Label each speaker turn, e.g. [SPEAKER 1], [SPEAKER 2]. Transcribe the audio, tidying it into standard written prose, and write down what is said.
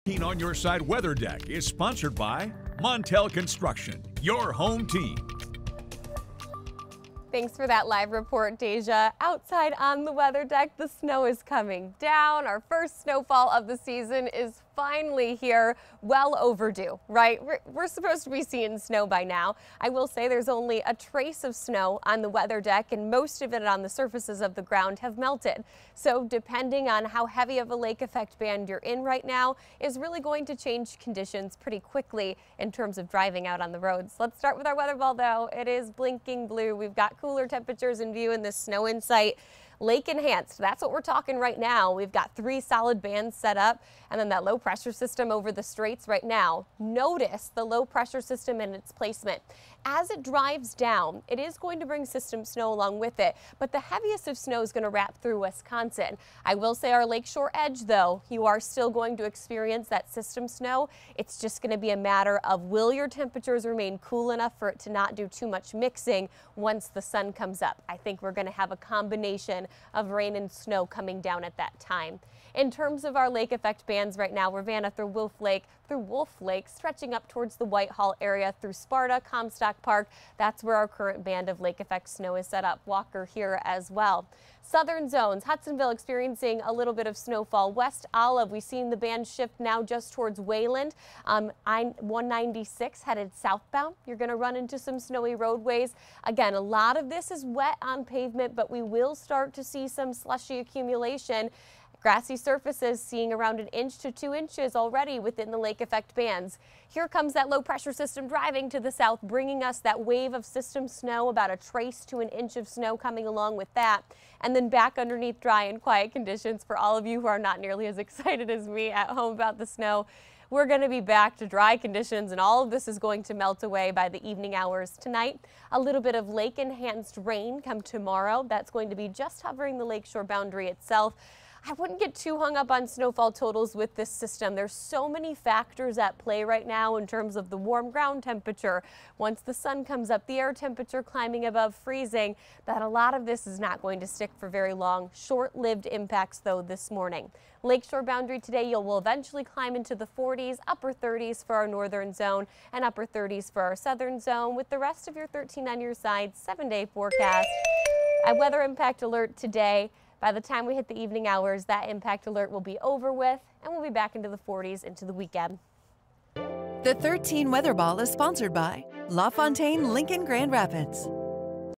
[SPEAKER 1] On Your Side Weather Deck is sponsored by Montel Construction, your home team.
[SPEAKER 2] Thanks for that live report, Deja. Outside on the weather deck, the snow is coming down. Our first snowfall of the season is finally here. Well overdue, right? We're supposed to be seeing snow by now. I will say there's only a trace of snow on the weather deck, and most of it on the surfaces of the ground have melted. So depending on how heavy of a lake effect band you're in right now is really going to change conditions pretty quickly in terms of driving out on the roads. Let's start with our weather ball, though. It is blinking blue. We've got cooler temperatures in view in this snow in sight. Lake enhanced, that's what we're talking right now. We've got 3 solid bands set up, and then that low pressure system over the straits right now. Notice the low pressure system and its placement. As it drives down, it is going to bring system snow along with it, but the heaviest of snow is going to wrap through Wisconsin. I will say our lakeshore edge, though, you are still going to experience that system snow. It's just going to be a matter of, will your temperatures remain cool enough for it to not do too much mixing once the sun comes up? I think we're going to have a combination of rain and snow coming down at that time. In terms of our lake effect bands right now, Ravenna through Wolf Lake, stretching up towards the Whitehall area through Sparta, Comstock Park. That's where our current band of lake effect snow is set up. Walker here as well. Southern zones, Hudsonville experiencing a little bit of snowfall. West Olive, we've seen the band shift now just towards Wayland. I-196 headed southbound. You're going to run into some snowy roadways. Again, a lot of this is wet on pavement, but we will start to see some slushy accumulation. Grassy surfaces seeing around 1 inch to 2 inches already within the lake effect bands. Here comes that low pressure system driving to the south, bringing us that wave of system snow, about a trace to 1 inch of snow coming along with that. And then back underneath dry and quiet conditions for all of you who are not nearly as excited as me at home about the snow. We're going to be back to dry conditions, and all of this is going to melt away by the evening hours tonight. A little bit of lake enhanced rain come tomorrow. That's going to be just hovering the lakeshore boundary itself. I wouldn't get too hung up on snowfall totals with this system. There's so many factors at play right now in terms of the warm ground temperature. Once the sun comes up, the air temperature climbing above freezing, that a lot of this is not going to stick for very long. Short-lived impacts, though, this morning. Lakeshore boundary today, you will eventually climb into the 40s, upper 30s for our northern zone, and upper 30s for our southern zone, with the rest of your 13 on your side. 7-day forecast. A weather impact alert today. By the time we hit the evening hours, that impact alert will be over with, and we'll be back into the 40s into the weekend.
[SPEAKER 3] The 13 Weather Ball is sponsored by LaFontaine Lincoln Grand Rapids.